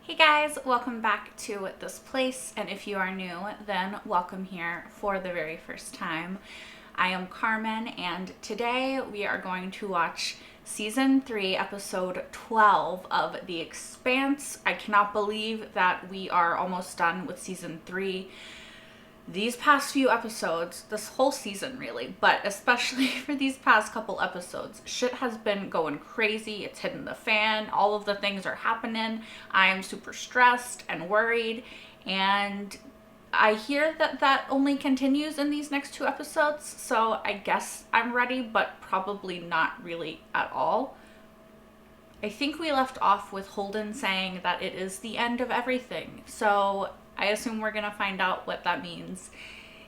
Hey guys, welcome back to this place, and if you are new, then welcome here for the very first time. I am Carmen, and today we are going to watch Season 3, Episode 12 of The Expanse. I cannot believe that we are almost done with Season 3. These past few episodes, this whole season really, but especially for these past couple episodes, shit has been going crazy. It's hitting the fan. All of the things are happening. I am super stressed and worried, and I hear that that only continues in these next two episodes, so I guess I'm ready, but probably not really at all. I think we left off with Holden saying that it is the end of everything, so I assume we're gonna find out what that means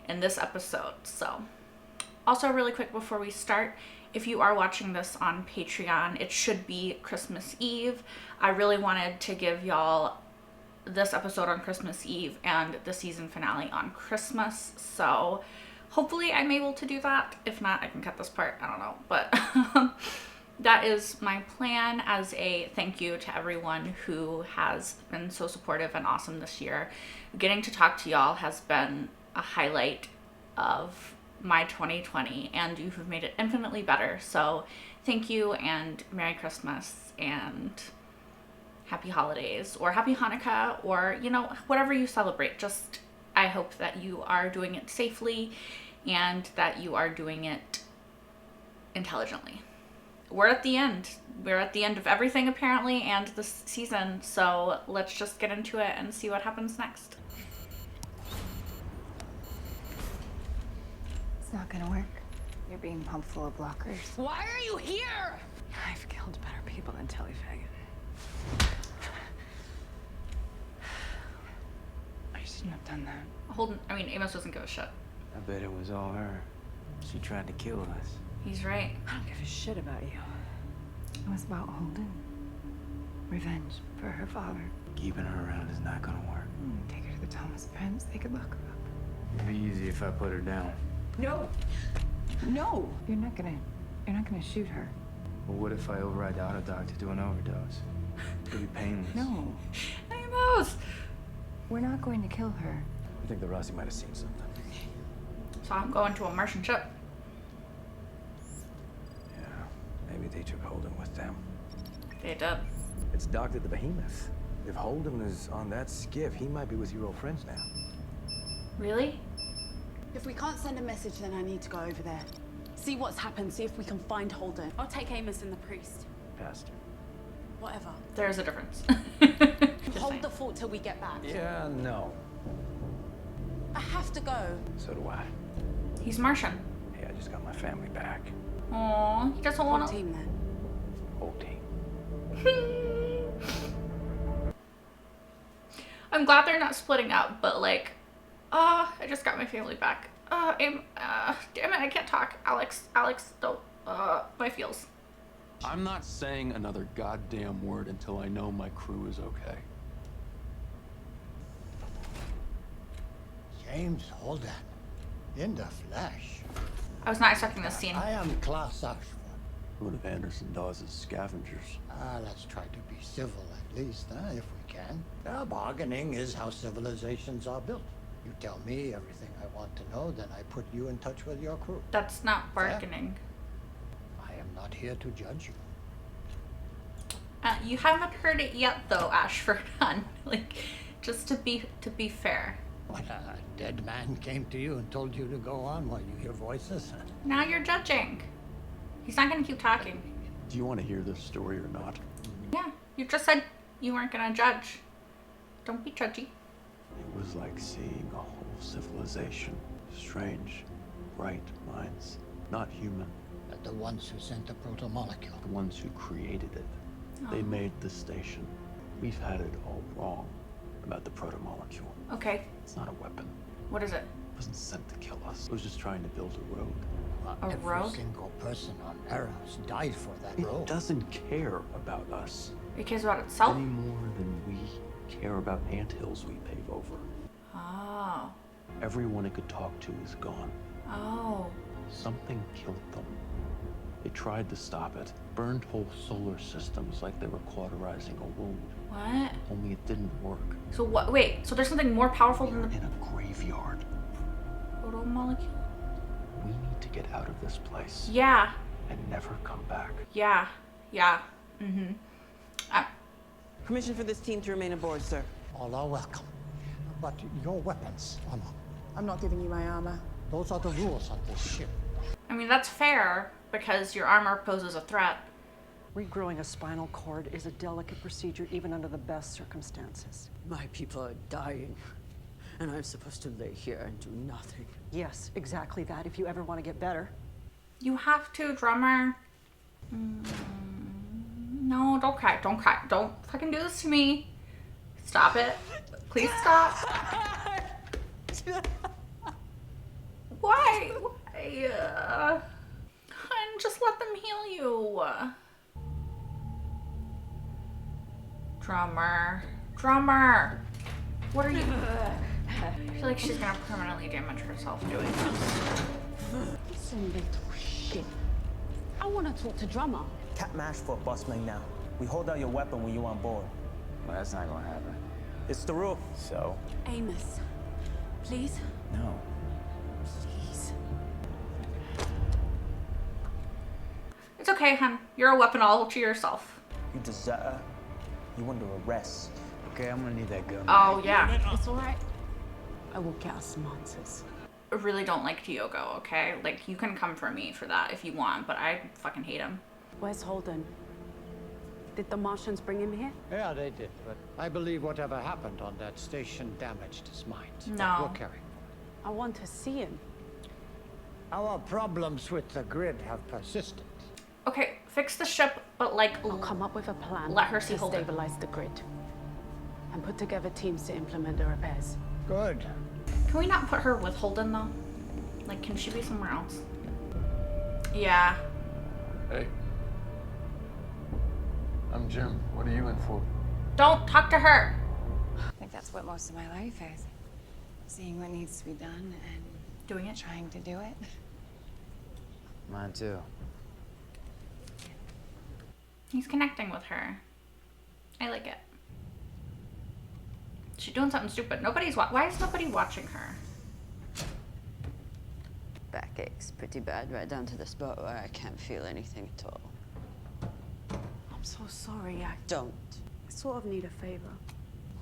in this episode. So, also really quick before we start, if you are watching this on Patreon, it should be Christmas Eve. I really wanted to give y'all this episode on Christmas Eve and the season finale on Christmas, so hopefully I'm able to do that. If not, I can cut this part, I don't know, but that is my plan as a thank you to everyone who has been so supportive and awesome this year. Getting to talk to y'all has been a highlight of my 2020, and you have made it infinitely better. So thank you, and Merry Christmas, and Happy Holidays, or Happy Hanukkah, or, you know, whatever you celebrate. Just, I hope that you are doing it safely and that you are doing it intelligently. We're at the end. We're at the end of everything, apparently, and this season, so let's just get into it and see what happens next. It's not gonna work. You're being pumped full of blockers. Why are you here? I've killed better people than Tilly Fagan. I shouldn't have done that. Holden, Amos doesn't give a shit. I bet it was all her. She tried to kill us. He's right. I don't give a shit about you. It was about Holden. Revenge for her father. Keeping her around is not gonna work. Take her to the Thomas Prince. They could lock her up. It'd be easy if I put her down. No. No. You're not gonna shoot her. Well, what if I override the auto doc to do an overdose? It'd be painless. No. Amos! We're not going to kill her. I think the Rossi might have seen something. So I'm going to a Martian ship. Yeah, maybe they took Holden with them. They did. It's Dr. the Behemoth. If Holden is on that skiff, he might be with your old friends now. Really? If we can't send a message, then I need to go over there. See what's happened, see if we can find Holden. I'll take Amos and the priest. Pastor. Whatever. There's a difference. Just Hold saying. the fort till we get back. Yeah, no. I have to go. So do I. He's Martian. Hey, I just got my family back. Aww, he doesn't Whole want to. team then. Whole team. I'm glad they're not splitting up, but like, I just got my family back. Damn it, I can't talk. Alex, don't, my feels. I'm not saying another goddamn word until I know my crew is okay. James Holden, in the flesh. I was not expecting this scene. I am Klaus Ashford. One of Anderson Dawes' scavengers. Let's try to be civil at least, if we can. Bargaining is how civilizations are built. You tell me everything I want to know, then I put you in touch with your crew. That's not bargaining. I am not here to judge you. You haven't heard it yet, though, Ashford. Hun. Like, just to be fair. What, a dead man came to you and told you to go on while you hear voices? Now you're judging. He's not gonna keep talking. Do you want to hear this story or not? Yeah, you just said you weren't gonna judge. Don't be judgy. It was like seeing a whole civilization. Strange, bright minds, not human. The ones who sent the proto-molecule. The ones who created it. They made the station. We've had it all wrong about the proto-molecule. Okay, It's not a weapon. what is it? It wasn't sent to kill us. It was just trying to build a road. A Every rogue? single person on Eros died for that It road. doesn't care about us It cares about itself? any more than we care about anthills we pave over. Oh. Everyone it could talk to is gone. Oh. Something killed them. They tried to stop it. Burned whole solar systems like they were cauterizing a wound. What? Only it didn't work. So what? Wait, so there's something more powerful We're than the in a graveyard. proto molecule? We need to get out of this place. Yeah. And never come back. Yeah. Yeah. Mm-hmm. Permission for this team to remain aboard, sir. All are welcome. But your weapons, Emma, I'm not giving you my armor. those are the rules on this ship. I mean, that's fair because your armor poses a threat. Regrowing a spinal cord is a delicate procedure even under the best circumstances. My people are dying, and I'm supposed to lay here and do nothing. Yes, exactly that, if you ever want to get better. You have to, drummer. No, don't cry. Don't cry. Don't fucking do this to me. Stop it. Please stop. Why? Why? And just let them heal you. Drummer. Drummer. What are you? I feel like she's gonna permanently damage herself doing this. Listen, little shit. I want to talk to Drummer. Cat mash for a bossman now. We hold out your weapon when you're on board. Well, that's not gonna happen. It's the rule. So? Amos, please? No. Please. It's okay, hun. You're a weapon all to yourself. You deserter. You under arrest. Okay, I'm gonna need that gun. Oh, yeah. It's all right. I will get us some answers. I really don't like Diogo, okay? Like, you can come for me for that if you want, but I fucking hate him. Where's Holden? Did the Martians bring him here? Yeah, they did, but I believe whatever happened on that station damaged his mind. But No. we'll carry. I want to see him. Our problems with the grid have persisted. Okay, fix the ship, but like, I'll come up with a plan let her see to Holden. stabilize the grid. And put together teams to implement the repairs. Good. Can we not put her with Holden, though? Like, can she be somewhere else? Yeah. Hey. I'm Jim. What are you in for? Don't talk to her. I think that's what most of my life is. Seeing what needs to be done and Doing it. trying to do it. Mine too. He's connecting with her. I like it. She's doing something stupid. Why is nobody watching her? Backache's pretty bad, right down to the spot where I can't feel anything at all. I'm so sorry. I Don't. sort of need a favor.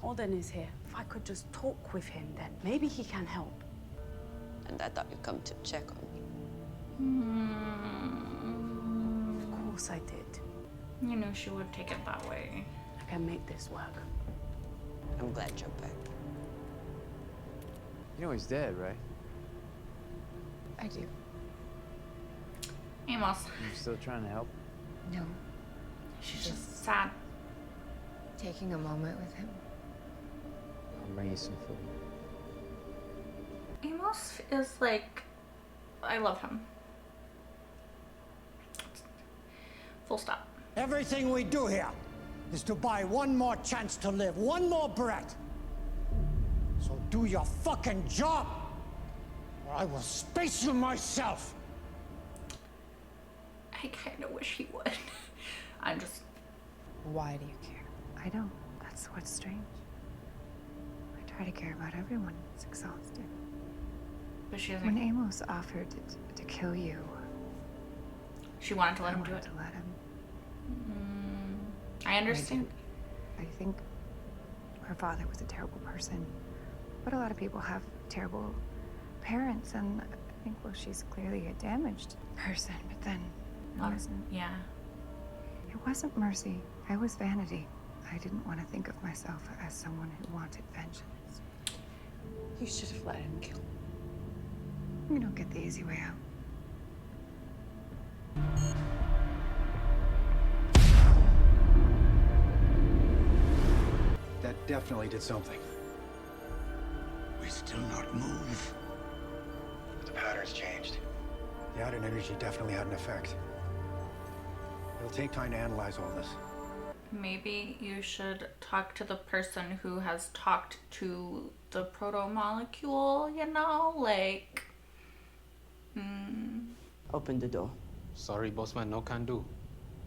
Holden is here. If I could just talk with him, then maybe he can help. And I thought you'd come to check on me. Of course I did. You knew she would take it that way. I can make this work. I'm glad you're back. You know he's dead, right? I do. Amos. You still trying to help? No. She's just sad. Taking a moment with him. I'll bring you some food. Amos is like, I love him. Full stop. Everything we do here is to buy one more chance to live, one more breath. So do your fucking job, or I will space you myself. I kind of wish he would. I'm just. Why do you care? I don't. That's what's strange. I try to care about everyone. It's exhausting. But she When doesn't. Amos offered to kill you, She wanted to let I him do wanted it. to let him. I understand. I think her father was a terrible person. But a lot of people have terrible parents, and I think, well, she's clearly a damaged person, but then it wasn't. Yeah. It wasn't mercy. I was vanity. I didn't want to think of myself as someone who wanted vengeance. You should have let him kill me. You don't get the easy way out. That definitely did something. We still not move. The pattern's changed. The outer energy definitely had an effect. It'll take time to analyze all this. Maybe you should talk to the person who has talked to the proto-molecule, you know? Like, Open the door. Sorry, bossman, no can do.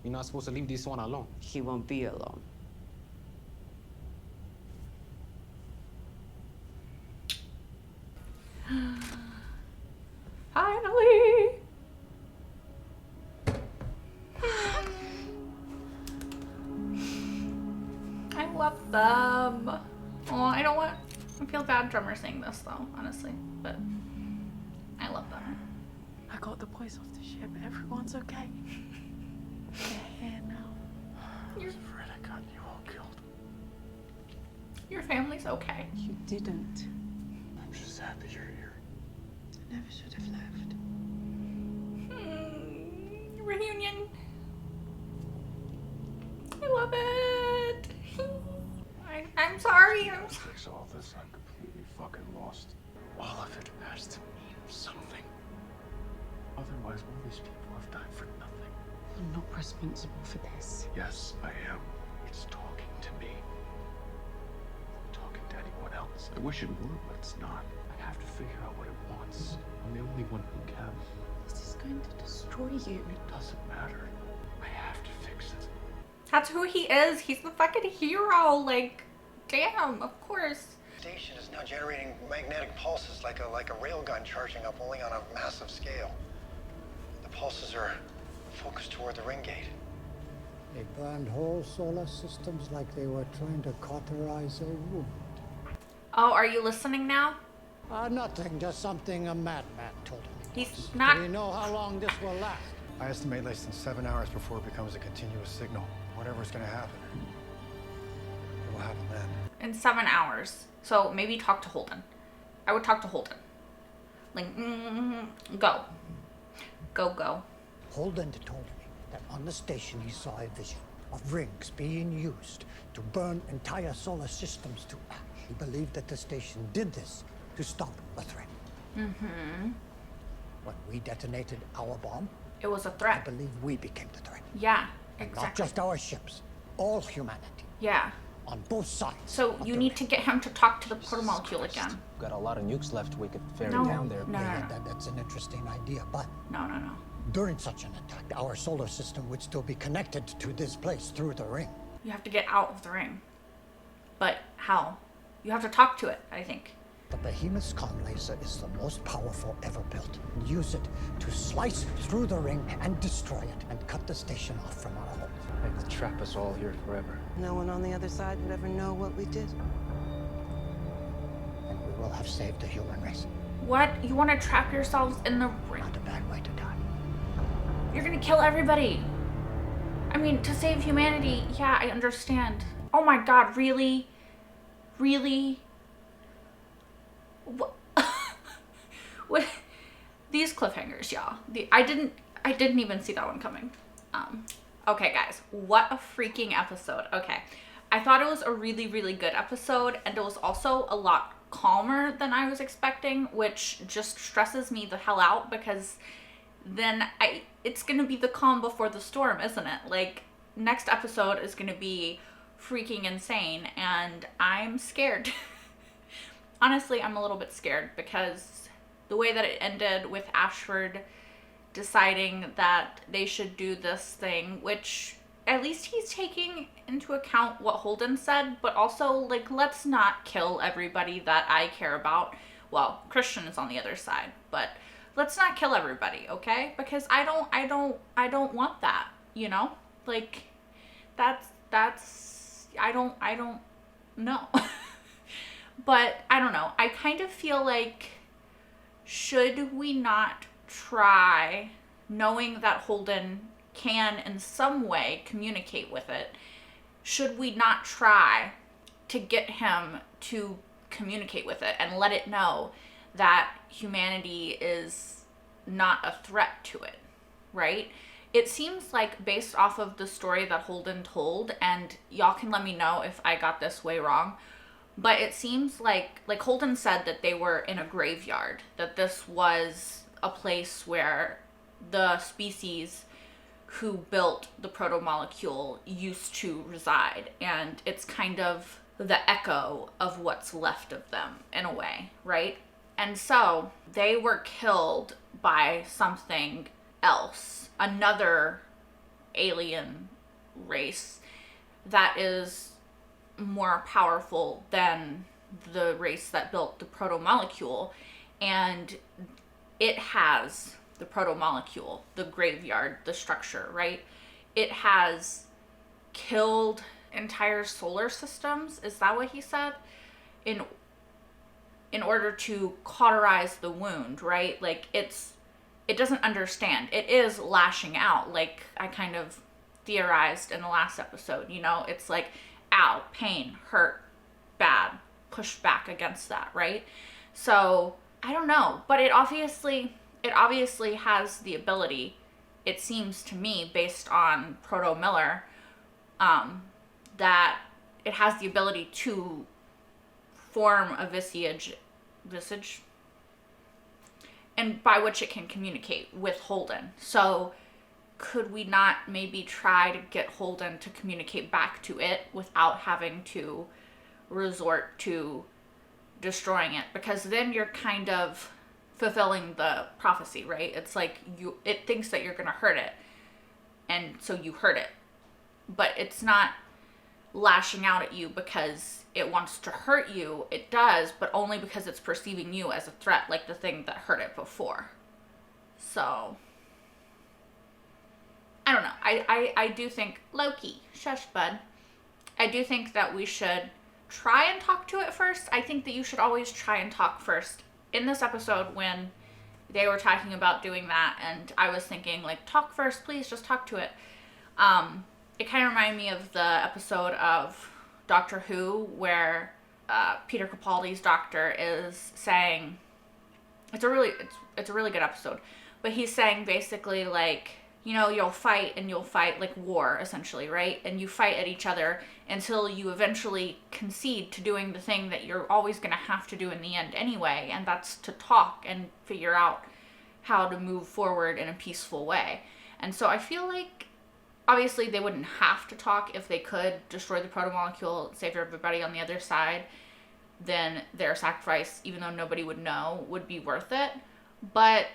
You're not supposed to leave this one alone. He won't be alone. Finally! I love them. Oh, I don't want... I feel bad drummer saying this though, honestly, but I love them. I got the boys off the ship. Everyone's okay. They're here now. I was afraid I got you all killed. Your family's okay. You didn't. I'm just happy you're here. I never should have left. Reunion. I love it. I'm sorry. I'm sorry. Fix all this. I'm completely fucking lost. All of it has to mean something. Otherwise, all these people have died for nothing. I'm not responsible for this. Yes, I am. It's talking to me. Talking to anyone else. I wish it were, but it's not. I have to figure out what it wants. I'm the only one who can. This is going to destroy you. It doesn't matter. I have to fix it. That's who he is. He's the fucking hero. Like, damn, of course. The station is now generating magnetic pulses like a railgun charging up only on a massive scale. The pulses are focused toward the ring gate. They burned whole solar systems like they were trying to cauterize a wound. Oh, are you listening now? Nothing, just something a madman told me. He's not... Do you know how long this will last? I estimate less than 7 hours before it becomes a continuous signal. Whatever's gonna happen, it will happen then. In 7 hours. So maybe talk to Holden. I would talk to Holden. Like, go. Go. Holden told me that on the station he saw a vision of rings being used to burn entire solar systems to ash. He believed that the station did this to stop a threat. Mm-hmm. When we detonated our bomb, it was a threat. I believe we became the threat. Yeah, and exactly. not just our ships, all humanity. Yeah. On both sides. So you need to get him to talk to the proto-molecule again. We've got a lot of nukes left we could ferry No. down there. No. That's an interesting idea, but... No. During such an attack, our solar system would still be connected to this place through the ring. You have to get out of the ring. But how? You have to talk to it, I think. The Behemoth's comm laser is the most powerful ever built. Use it to slice through the ring and destroy it and cut the station off from our home. Like to trap us all here forever. No one on the other side would ever know what we did. And we will have saved the human race. What? You want to trap yourselves in the ring? Not a bad way to die. You're gonna kill everybody. I mean, to save humanity, yeah, I understand. Oh my god, really? Really? What? What? These cliffhangers, y'all. I didn't even see that one coming. Okay, guys, what a freaking episode. Okay, I thought it was a really, really good episode, and it was also a lot calmer than I was expecting, which just stresses me the hell out, because then it's gonna be the calm before the storm, isn't it? Like, next episode is gonna be freaking insane, and I'm scared. Honestly, I'm a little bit scared, because the way that it ended with Ashford deciding that they should do this thing, which at least he's taking into account what Holden said, but also, like, let's not kill everybody that I care about. Well, Christian is on the other side, but let's not kill everybody, okay? Because I don't want that, you know? Like, I don't know. But I don't know. I kind of feel like, should we not try, knowing that Holden can in some way communicate with it, should we not try to get him to communicate with it and let it know that humanity is not a threat to it, right? It seems like, based off of the story that Holden told, and y'all can let me know if I got this way wrong, but it seems like Holden said that they were in a graveyard, that this was a place where the species who built the proto-molecule used to reside, and it's kind of the echo of what's left of them, in a way, right? And so they were killed by something else, another alien race that is more powerful than the race that built the proto-molecule. And it has the proto-molecule, the graveyard, the structure, right? It has killed entire solar systems. Is that what he said? In order to cauterize the wound, right? Like, it doesn't understand. It is lashing out, like I kind of theorized in the last episode, you know? It's like, ow, pain, hurt, bad, push back against that, right? So, I don't know, but it obviously has the ability, it seems to me, based on Proto Miller, that it has the ability to form a visage, and by which it can communicate with Holden. So could we not maybe try to get Holden to communicate back to it without having to resort to destroying it? Because then you're kind of fulfilling the prophecy, right? It's like it thinks that you're going to hurt it, and so you hurt it. But it's not lashing out at you because it wants to hurt you. It does, but only because it's perceiving you as a threat, like the thing that hurt it before. So I don't know. I do think, Loki, shush bud, I do think that we should try and talk to it first. I think that you should always try and talk first. In this episode, when they were talking about doing that, and I was thinking, like, talk first, please, just talk to it. It kind of reminded me of the episode of Doctor Who where Peter Capaldi's doctor is saying, it's a really good episode, but he's saying basically, like, you know, you'll fight like war, essentially, right? And you fight at each other until you eventually concede to doing the thing that you're always going to have to do in the end anyway, and that's to talk and figure out how to move forward in a peaceful way. And so I feel like, obviously, they wouldn't have to talk. If they could destroy the proto-molecule, save everybody on the other side, then their sacrifice, even though nobody would know, would be worth it. But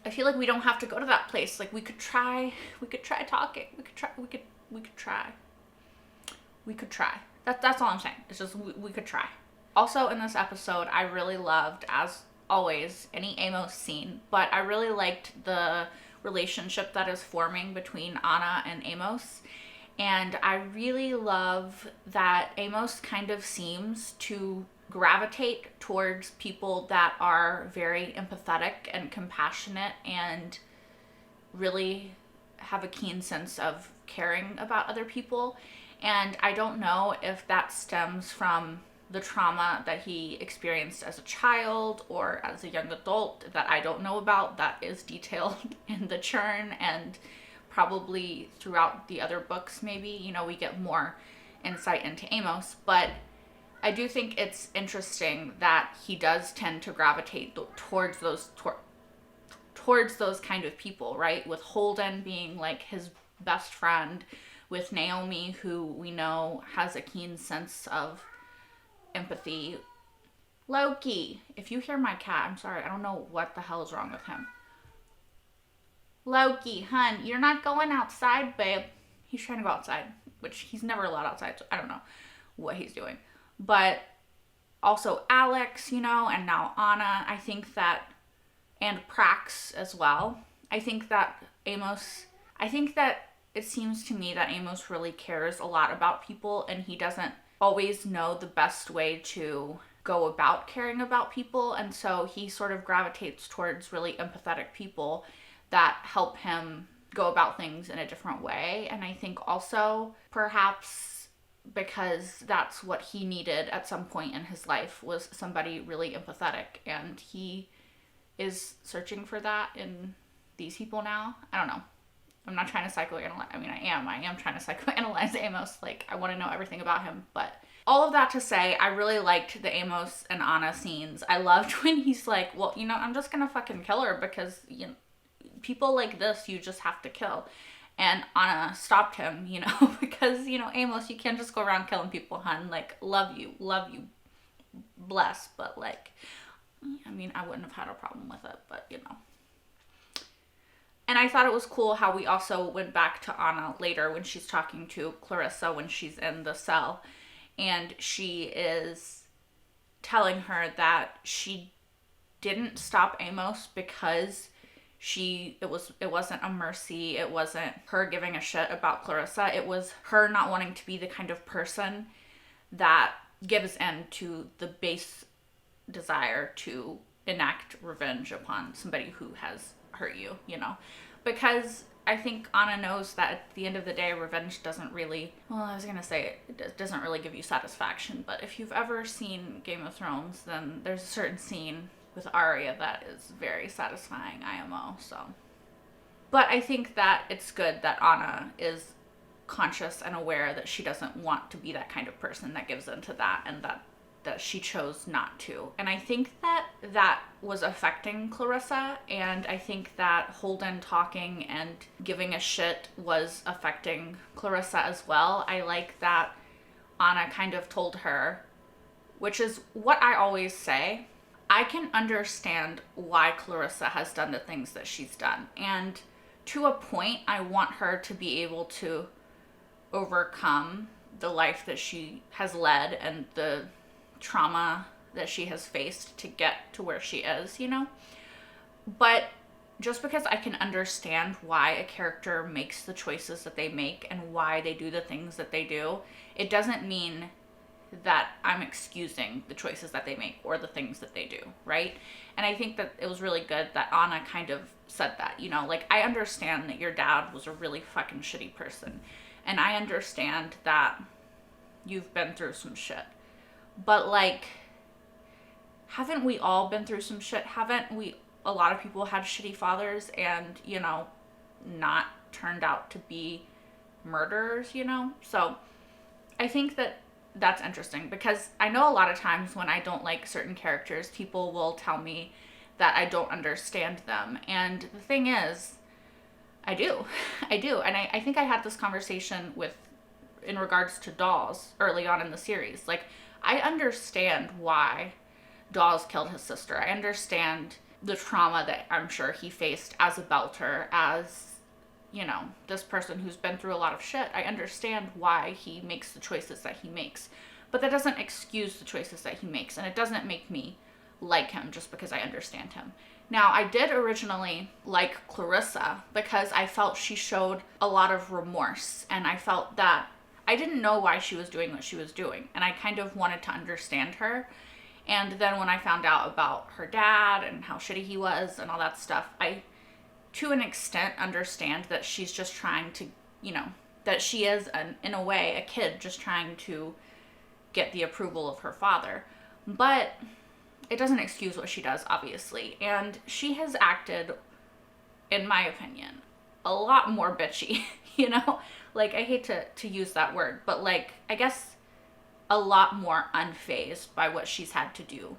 I feel like we don't have to go to that place. Like, we could try talking. We could try. That's all I'm saying. It's just, we could try. Also, in this episode, I really loved, as always, any Amos scene, but I really liked the relationship that is forming between Anna and Amos. And I really love that Amos kind of seems to gravitate towards people that are very empathetic and compassionate and really have a keen sense of caring about other people. And I don't know if that stems from the trauma that he experienced as a child or as a young adult that I don't know about, that is detailed in the Churn and probably throughout the other books. Maybe, you know, we get more insight into Amos, but I do think it's interesting that he does tend to gravitate towards those kind of people, right? With Holden being like his best friend, with Naomi, who we know has a keen sense of empathy. Loki, if you hear my cat, I'm sorry, I don't know what the hell is wrong with him. Loki, hun, you're not going outside, babe. He's trying to go outside, which he's never allowed outside, so I don't know what he's doing. But also Alex, you know, and now Anna, I think that, and Prax as well. I think that it seems to me that Amos really cares a lot about people, and he doesn't always know the best way to go about caring about people, and so he sort of gravitates towards really empathetic people that help him go about things in a different way. And I think also perhaps because that's what he needed at some point in his life, was somebody really empathetic, and he is searching for that in these people now. I don't know. I'm not trying to psychoanalyze. I mean, I am trying to psychoanalyze Amos. Like, I want to know everything about him. But all of that to say, I really liked the Amos and Anna scenes. I loved when he's like, well, you know, I'm just going to fucking kill her because, you know, people like this, you just have to kill. And Anna stopped him, you know, because, you know, Amos, you can't just go around killing people, hun. Like, love you, bless. But, like, I mean, I wouldn't have had a problem with it, but, you know. And I thought it was cool how we also went back to Anna later when she's talking to Clarissa when she's in the cell. And she is telling her that she didn't stop Amos because it wasn't a mercy. It wasn't her giving a shit about Clarissa. It was her not wanting to be the kind of person that gives in to the base desire to enact revenge upon somebody who has hurt you, you know? Because I think Anna knows that at the end of the day, revenge doesn't really, well, I was going to say it doesn't really give you satisfaction, but if you've ever seen Game of Thrones, then there's a certain scene with Arya that is very satisfying, IMO, so. But I think that it's good that Anna is conscious and aware that she doesn't want to be that kind of person that gives into that, and that she chose not to. And I think that was affecting Clarissa, and I think that Holden talking and giving a shit was affecting Clarissa as well. I like that Anna kind of told her, which is what I always say, I can understand why Clarissa has done the things that she's done. And to a point, I want her to be able to overcome the life that she has led and the trauma that she has faced to get to where she is, you know? But just because I can understand why a character makes the choices that they make and why they do the things that they do, it doesn't mean that I'm excusing the choices that they make or the things that they do, right? And I think that it was really good that Anna kind of said that, you know, like, I understand that your dad was a really fucking shitty person, and I understand that you've been through some shit. But, like, haven't we all been through some shit? Haven't we, a lot of people had shitty fathers and, you know, not turned out to be murderers, you know? So I think that that's interesting, because I know a lot of times when I don't like certain characters, people will tell me that I don't understand them. And the thing is, I do. And I think I had this conversation in regards to Dawes early on in the series. Like, I understand why Dawes killed his sister. I understand the trauma that I'm sure he faced as a Belter, as, you know, this person who's been through a lot of shit. I understand why he makes the choices that he makes. But that doesn't excuse the choices that he makes, and it doesn't make me like him just because I understand him. Now, I did originally like Clarissa because I felt she showed a lot of remorse, and I felt that I didn't know why she was doing what she was doing, and I kind of wanted to understand her. And then when I found out about her dad and how shitty he was and all that stuff, I, to an extent, understand that she's just trying to, you know, that she is, in a way, a kid just trying to get the approval of her father. But it doesn't excuse what she does, obviously. And she has acted, in my opinion, a lot more bitchy, you know? Like, I hate to use that word, but, like, I guess a lot more unfazed by what she's had to do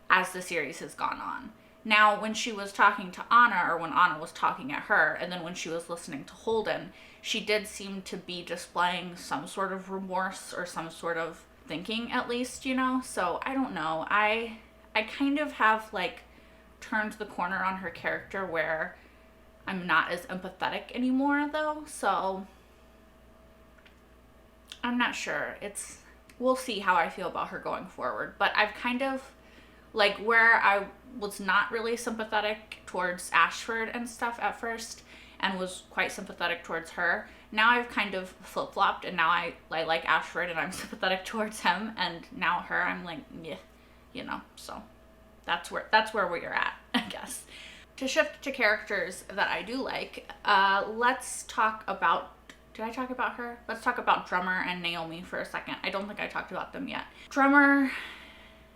as the series has gone on. Now, when she was talking to Anna, or when Anna was talking at her, and then when she was listening to Holden, she did seem to be displaying some sort of remorse or some sort of thinking, at least, you know? So, I don't know. I kind of have, like, turned the corner on her character where I'm not as empathetic anymore, though, so I'm not sure. We'll see how I feel about her going forward, but I've kind of, like, where I was not really sympathetic towards Ashford and stuff at first, and was quite sympathetic towards her, now I've kind of flip-flopped, and now I like Ashford, and I'm sympathetic towards him, and now her, I'm like, yeah, you know, so that's where we're at, I guess. To shift to characters that I do like, let's talk about, did I talk about her? Let's talk about Drummer and Naomi for a second. I don't think I talked about them yet. Drummer,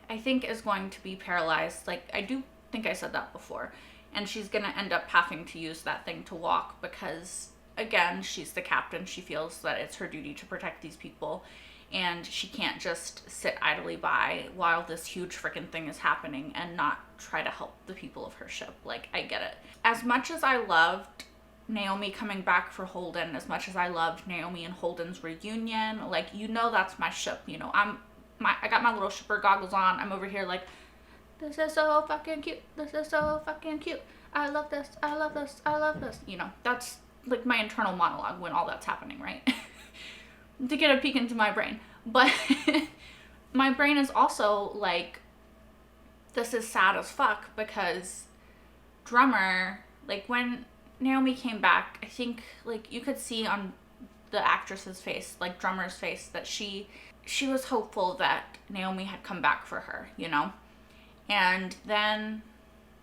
I think, is going to be paralyzed. Like, I do think I said that before. And she's going to end up having to use that thing to walk because, again, she's the captain. She feels that it's her duty to protect these people. And she can't just sit idly by while this huge freaking thing is happening and not try to help the people of her ship. Like, I get it. As much as I loved Naomi coming back for Holden, as much as I loved Naomi and Holden's reunion, like, you know, that's my ship, you know, I got my little shipper goggles on, I'm over here like, this is so fucking cute, this is so fucking cute, I love this, I love this, I love this. You know, that's like my internal monologue when all that's happening, right? To get a peek into my brain. But my brain is also like, this is sad as fuck, because Drummer, like when Naomi came back, I think like you could see on the actress's face, like Drummer's face, that she was hopeful that Naomi had come back for her, you know? And then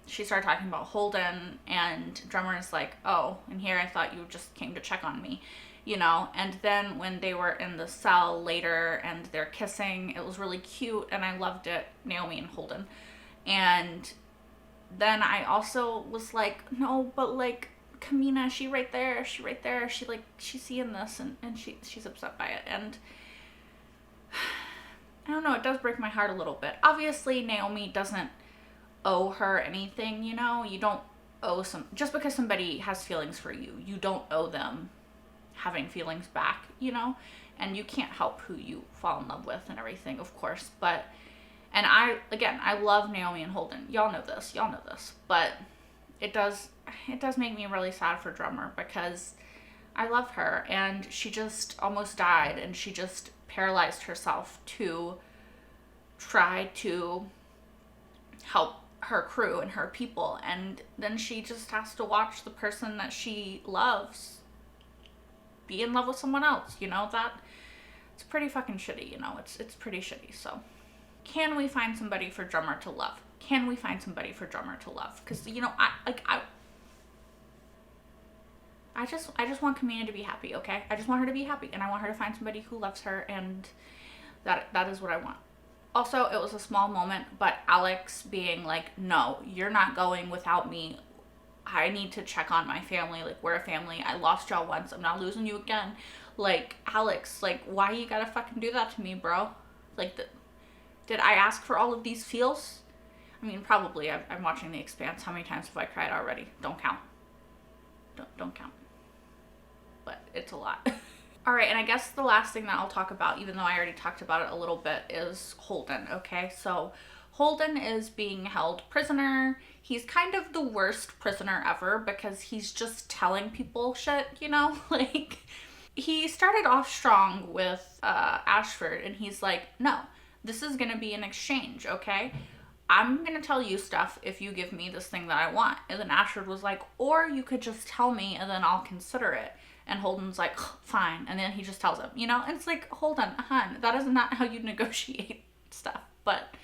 she started talking about Holden, and Drummer's like, oh, and here I thought you just came to check on me, you know? And then when they were in the cell later and they're kissing, it was really cute and I loved it, Naomi and Holden. And then I also was like, no, but like Kamina, she's right there, she's seeing this, and she's upset by it. And I don't know, it does break my heart a little bit. Obviously Naomi doesn't owe her anything, you know? You don't owe just because somebody has feelings for you, you don't owe them having feelings back, you know? And you can't help who you fall in love with and everything, of course, but, and I love Naomi and Holden. Y'all know this, but it does make me really sad for Drummer, because I love her, and she just almost died, and she just paralyzed herself to try to help her crew and her people, and then she just has to watch the person that she loves be in love with someone else, you know? That it's pretty fucking shitty, you know? It's pretty shitty. So can we find somebody for Drummer to love? Can we find somebody for Drummer to love? Because, you know, I just want Kamina to be happy, okay? I just want her to be happy, and I want her to find somebody who loves her, and that is what I want. Also, it was a small moment, but Alex being like, no, you're not going without me. I need to check on my family. Like, we're a family. I lost y'all once. I'm not losing you again. Like, Alex, like, why you gotta fucking do that to me, bro? Like, did I ask for all of these feels? I mean, probably. I'm watching The Expanse. How many times have I cried already? Don't count. Don't count. But it's a lot. All right, and I guess the last thing that I'll talk about, even though I already talked about it a little bit, is Holden, okay? So Holden is being held prisoner. He's kind of the worst prisoner ever, because he's just telling people shit, you know? Like, he started off strong with Ashford, and he's like, no, this is gonna be an exchange, okay? I'm gonna tell you stuff if you give me this thing that I want. And then Ashford was like, or you could just tell me and then I'll consider it. And Holden's like, fine. And then he just tells him, you know? And it's like, Holden, hun, that is not how you negotiate stuff. But,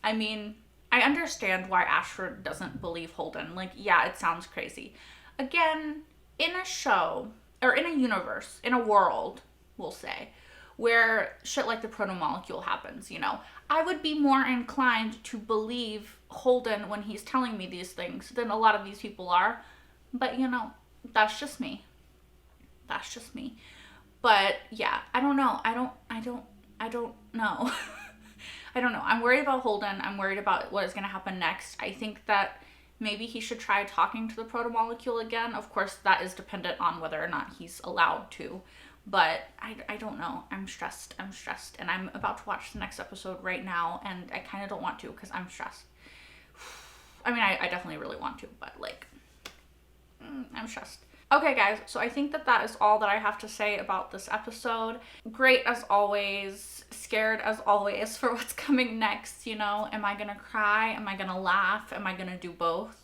I mean, I understand why Ashford doesn't believe Holden. Like, yeah, it sounds crazy. Again, in a show, or in a universe, in a world, we'll say, where shit like the proto-molecule happens, you know, I would be more inclined to believe Holden when he's telling me these things than a lot of these people are. But, you know, that's just me. That's just me. But yeah, I don't know. I don't know. I don't know. I'm worried about Holden. I'm worried about what is going to happen next. I think that maybe he should try talking to the proto-molecule again. Of course, that is dependent on whether or not he's allowed to. But I don't know. I'm stressed. And I'm about to watch the next episode right now, and I kind of don't want to because I'm stressed. I mean, I definitely really want to, but like, I'm stressed. Okay, guys, so I think that is all that I have to say about this episode. Great as always, scared as always for what's coming next, you know? Am I gonna cry? Am I gonna laugh? Am I gonna do both?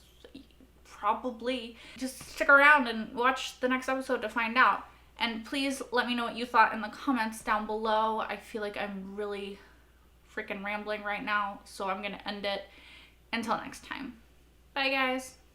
Probably. Just stick around and watch the next episode to find out. And please let me know what you thought in the comments down below. I feel like I'm really freaking rambling right now, so I'm gonna end it. Until next time. Bye, guys.